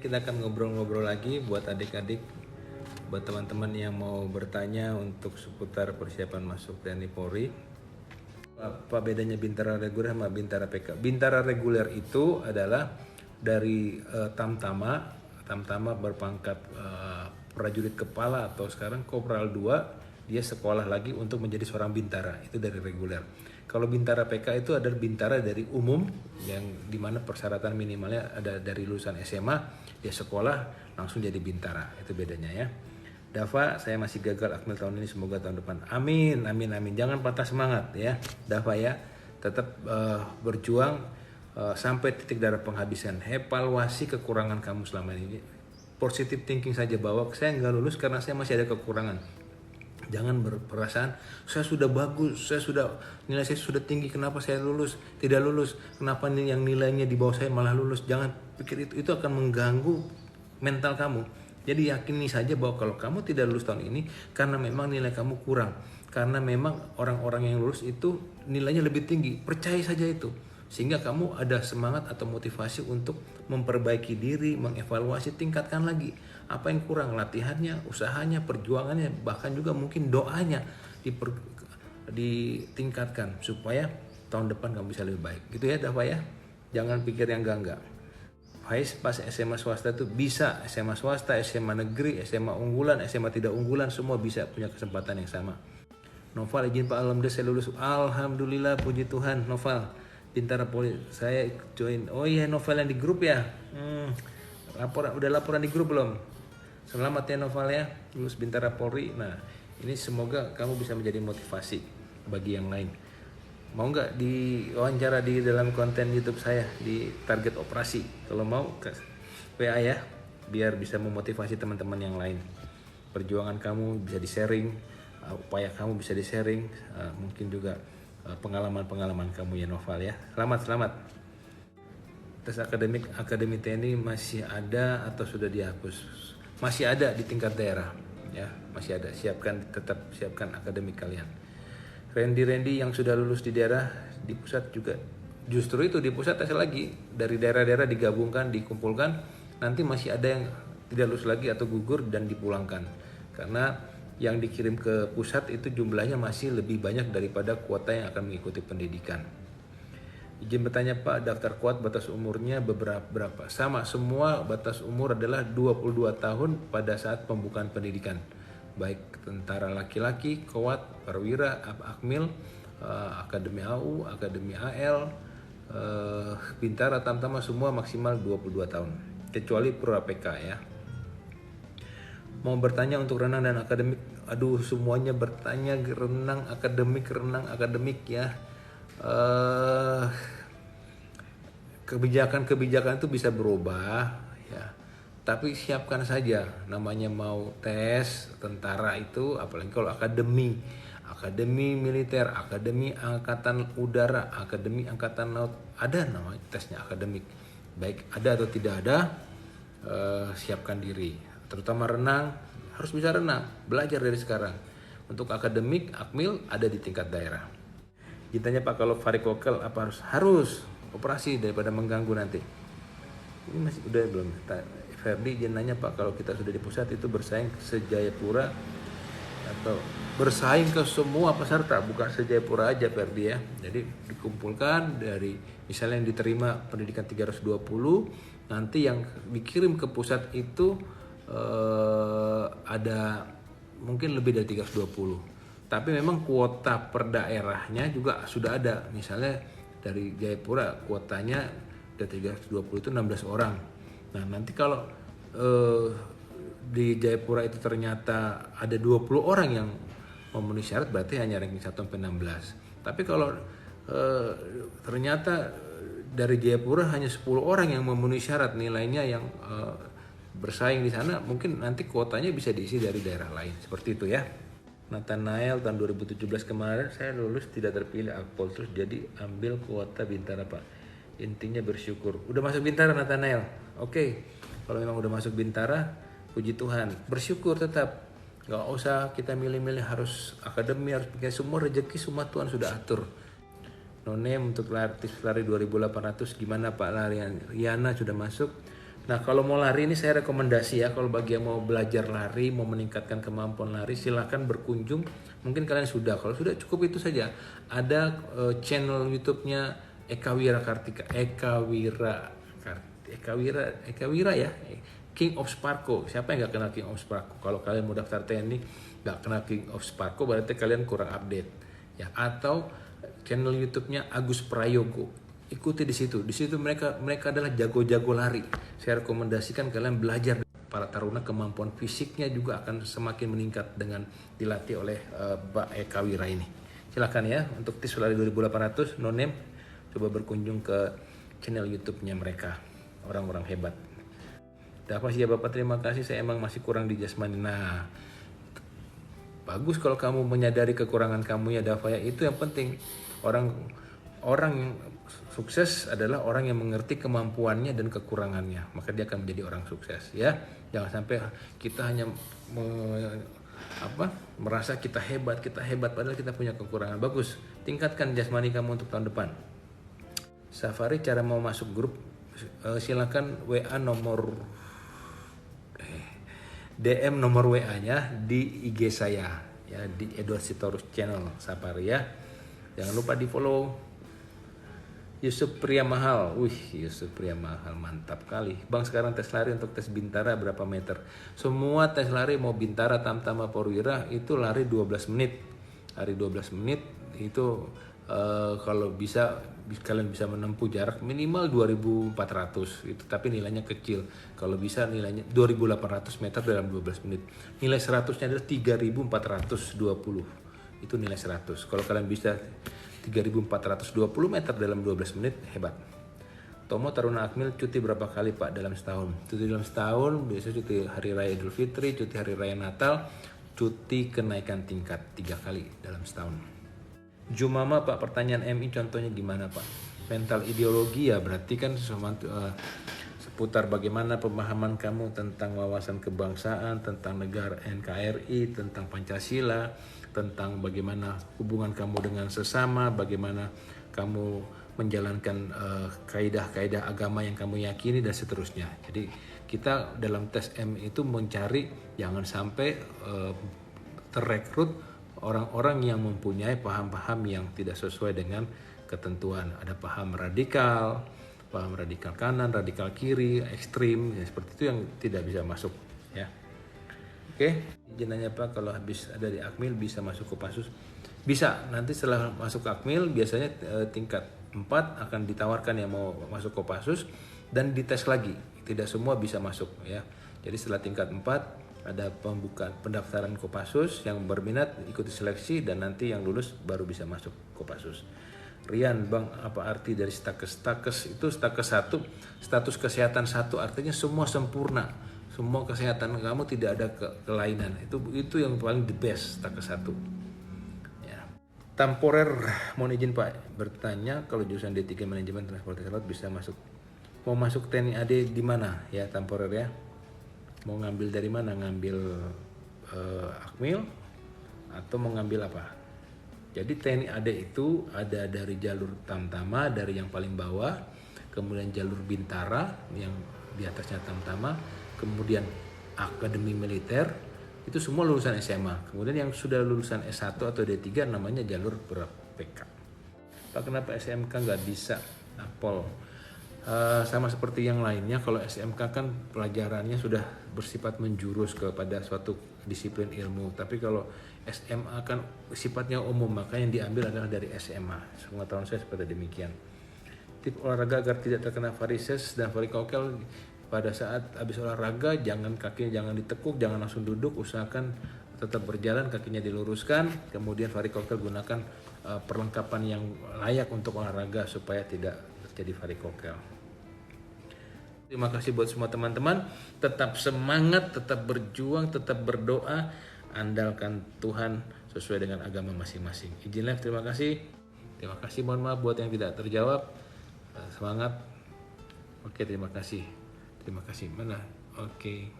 Kita akan ngobrol-ngobrol lagi buat adik-adik, buat teman-teman yang mau bertanya untuk seputar persiapan masuk TNI Polri. Apa bedanya Bintara reguler sama Bintara PK? Bintara reguler itu adalah dari Tamtama berpangkat prajurit kepala atau sekarang Kopral 2, dia sekolah lagi untuk menjadi seorang bintara, itu dari reguler. Kalau Bintara PK itu adalah bintara dari umum yang dimana persyaratan minimalnya ada dari lulusan SMA, dia sekolah langsung jadi bintara, itu bedanya ya. Dava, saya masih gagal akmil tahun ini, semoga tahun depan. Amin, amin, amin. Jangan patah semangat ya, Dava ya. Tetap berjuang sampai titik darah penghabisan. Evaluasi kekurangan kamu selama ini. Positive thinking saja bahwa saya nggak lulus karena saya masih ada kekurangan. Jangan berperasaan saya sudah bagus, nilai saya sudah tinggi, kenapa saya tidak lulus, kenapa yang nilainya di bawah saya malah lulus. Jangan pikir itu akan mengganggu mental kamu. Jadi yakini saja bahwa kalau kamu tidak lulus tahun ini karena memang nilai kamu kurang, karena memang orang-orang yang lulus itu nilainya lebih tinggi. Percaya saja itu, sehingga kamu ada semangat atau motivasi untuk memperbaiki diri, mengevaluasi, tingkatkan lagi apa yang kurang, latihannya, usahanya, perjuangannya, bahkan juga mungkin doanya ditingkatkan supaya tahun depan kamu bisa lebih baik. Gitu ya Dava ya. Jangan pikir yang enggak. Faiz pas SMA swasta itu bisa, SMA swasta, SMA negeri, SMA unggulan, SMA tidak unggulan, semua bisa punya kesempatan yang sama. Noval, izin Pak, alhamdulillah saya lulus. Alhamdulillah, puji Tuhan. Noval, Bintara Polri, saya join. Oh iya, Noval yang di grup ya. Udah laporan di grup belum? Selamat ya Noval ya, lulus Bintara Polri. Nah, ini semoga kamu bisa menjadi motivasi bagi yang lain. Mau nggak diwawancara di dalam konten YouTube saya di Target Operasi? Kalau mau WA ya, biar bisa memotivasi teman-teman yang lain. Perjuangan kamu bisa di-sharing, upaya kamu bisa di-sharing, mungkin juga pengalaman-pengalaman kamu ya Noval ya. Selamat. Tes akademi TNI masih ada atau sudah dihapus? Masih ada di tingkat daerah ya, masih ada. Tetap siapkan akademik kalian. Randy yang sudah lulus di daerah, di pusat juga. Justru itu di pusat tes lagi, dari daerah-daerah digabungkan, dikumpulkan, nanti masih ada yang tidak lulus lagi atau gugur dan dipulangkan. Karena yang dikirim ke pusat itu jumlahnya masih lebih banyak daripada kuota yang akan mengikuti pendidikan. Izin bertanya Pak, daftar kuat batas umurnya berapa? Sama, semua batas umur adalah 22 tahun pada saat pembukaan pendidikan. Baik tentara laki-laki, Kowat, Perwira, Akmil, Akademi AU, Akademi AL, Bintara, Tamtama, semua maksimal 22 tahun. Kecuali Pura PK ya. Mau bertanya untuk renang dan akademik. Aduh, semuanya bertanya renang akademik ya. Kebijakan itu bisa berubah ya. Tapi siapkan saja, namanya mau tes tentara itu, apalagi kalau akademi militer, akademi angkatan udara, akademi angkatan laut, ada namanya tesnya akademik. Baik ada atau tidak ada, siapkan diri. Terutama renang, harus bisa renang, belajar dari sekarang. Untuk akademik, akmil ada di tingkat daerah. Ditanya Pak, kalau varikokel apa harus operasi daripada mengganggu nanti? Ini masih udah belum? Ferdi izin nanya Pak, kalau kita sudah di pusat itu bersaing se-Jayapura atau bersaing ke semua peserta, bukan se-Jayapura aja Ferdi ya. Jadi dikumpulkan dari misalnya yang diterima pendidikan 320, nanti yang dikirim ke pusat itu ada mungkin lebih dari 320. Tapi memang kuota per daerahnya juga sudah ada. Misalnya dari Jayapura kuotanya dari 320 itu 16 orang. Nah nanti kalau di Jayapura itu ternyata ada 20 orang yang memenuhi syarat, berarti hanya ranking 1 sampai 16. Tapi kalau ternyata dari Jayapura hanya 10 orang yang memenuhi syarat nilainya yang bersaing di sana, mungkin nanti kuotanya bisa diisi dari daerah lain. Seperti itu ya. Nathanael tahun 2017 kemarin saya lulus tidak terpilih Akpol, terus jadi ambil kuota Bintara Pak. Intinya bersyukur. Udah masuk Bintara Nathanael? Oke. Kalau memang udah masuk Bintara, puji Tuhan. Bersyukur tetap. Gak usah kita milih-milih harus akademi, harus pakai, semua rezeki semua Tuhan sudah atur. No name untuk artis lari 2800 gimana Pak larian? Riana sudah masuk. Nah, kalau mau lari ini saya rekomendasi ya, kalau bagi yang mau belajar lari, mau meningkatkan kemampuan lari, silahkan berkunjung. Mungkin kalian sudah, kalau sudah cukup itu saja. Ada channel YouTube-nya Eka Wira Kartika, Eka Wira ya, King of Sparko. Siapa yang nggak kenal King of Sparko? Kalau kalian mau daftar TNI nggak kenal King of Sparko, berarti kalian kurang update ya. Atau channel YouTube-nya Agus Prayogo, ikuti di situ. Di situ mereka adalah jago-jago lari. Saya rekomendasikan kalian belajar. Para taruna kemampuan fisiknya juga akan semakin meningkat dengan dilatih oleh Mbak Eka Wira ini. Silakan ya, untuk tips lari 2800 no name, coba berkunjung ke channel YouTube-nya mereka, orang-orang hebat. Dapat sih ya Bapak, terima kasih, saya emang masih kurang di jasmani. Nah, bagus kalau kamu menyadari kekurangan kamu ya Dava ya, itu yang penting. Orang yang sukses adalah orang yang mengerti kemampuannya dan kekurangannya, maka dia akan menjadi orang sukses ya. Jangan sampai kita hanya merasa kita hebat padahal kita punya kekurangan. Bagus, tingkatkan jasmani kamu untuk tahun depan. Safari, cara mau masuk grup silakan WA nomor DM nomor WA-nya di IG saya ya, di Edward Sitorus Channel Safari ya. Jangan lupa di follow. Yusuf Pria Mahal, Yusuf Pria Mahal, mantap kali. Bang, sekarang tes lari untuk tes Bintara berapa meter? Semua tes lari mau Bintara, Tamtama, Purwira itu lari 12 menit. Lari 12 menit itu kalau bisa kalian bisa menempuh jarak minimal 2400 itu, tapi nilainya kecil. Kalau bisa nilainya 2800 meter dalam 12 menit. Nilai 100-nya adalah 3420. Itu nilai 100. Kalau kalian bisa 3420 meter dalam 12 menit, hebat. Tomo, Taruna Akmil cuti berapa kali Pak dalam setahun? Cuti dalam setahun biasanya cuti hari raya Idul Fitri, cuti hari raya Natal, cuti kenaikan tingkat 3 kali dalam setahun. Jumama, Pak, pertanyaan MI contohnya gimana Pak? Mental ideologi ya, berarti kan seputar bagaimana pemahaman kamu tentang wawasan kebangsaan, tentang negara NKRI, tentang Pancasila, tentang bagaimana hubungan kamu dengan sesama, bagaimana kamu menjalankan kaidah-kaidah agama yang kamu yakini dan seterusnya. Jadi kita dalam tes M itu mencari jangan sampai terrekrut orang-orang yang mempunyai paham-paham yang tidak sesuai dengan ketentuan. Ada paham radikal kanan, radikal kiri, ekstrim, ya, seperti itu yang tidak bisa masuk ya. Oke, izin nanya Pak, kalau habis ada di Akmil bisa masuk Kopassus? Bisa, nanti setelah masuk Akmil biasanya tingkat 4 akan ditawarkan yang mau masuk Kopassus dan dites lagi. Tidak semua bisa masuk ya. Jadi setelah tingkat 4 ada pendaftaran Kopassus, yang berminat ikuti seleksi dan nanti yang lulus baru bisa masuk Kopassus. Rian, Bang, apa arti dari stakes? Stakes itu stakes 1, status kesehatan 1, artinya semua sempurna. Semua kesehatan kamu tidak ada kelainan. Itu yang paling the best, stakes 1. Ya. Temporer, mohon izin Pak bertanya, kalau jurusan D3 manajemen transportasi laut bisa masuk. Mau masuk TNI AD di mana ya temporer ya? Mau ngambil dari mana? Ngambil Akmil atau mau ngambil apa? Jadi TNI AD itu ada dari jalur Tamtama, dari yang paling bawah, kemudian jalur Bintara yang di atasnya Tamtama, kemudian Akademi Militer, itu semua lulusan SMA. Kemudian yang sudah lulusan S1 atau D3 namanya jalur PK. Pak, kenapa SMK nggak bisa Apol? Sama seperti yang lainnya, kalau SMK kan pelajarannya sudah bersifat menjurus kepada suatu disiplin ilmu. Tapi kalau SMA kan sifatnya umum, maka yang diambil adalah dari SMA. Pengetahuan saya seperti demikian. Tip olahraga agar tidak terkena varises dan varikokel. Pada saat habis olahraga, kakinya jangan ditekuk, jangan langsung duduk, usahakan tetap berjalan, kakinya diluruskan, kemudian varikokel gunakan perlengkapan yang layak untuk olahraga supaya tidak terjadi varikokel. Terima kasih buat semua teman-teman, tetap semangat, tetap berjuang, tetap berdoa, andalkan Tuhan sesuai dengan agama masing-masing. Izin live, terima kasih, mohon maaf buat yang tidak terjawab. Semangat. Oke, terima kasih. Mana? Oke.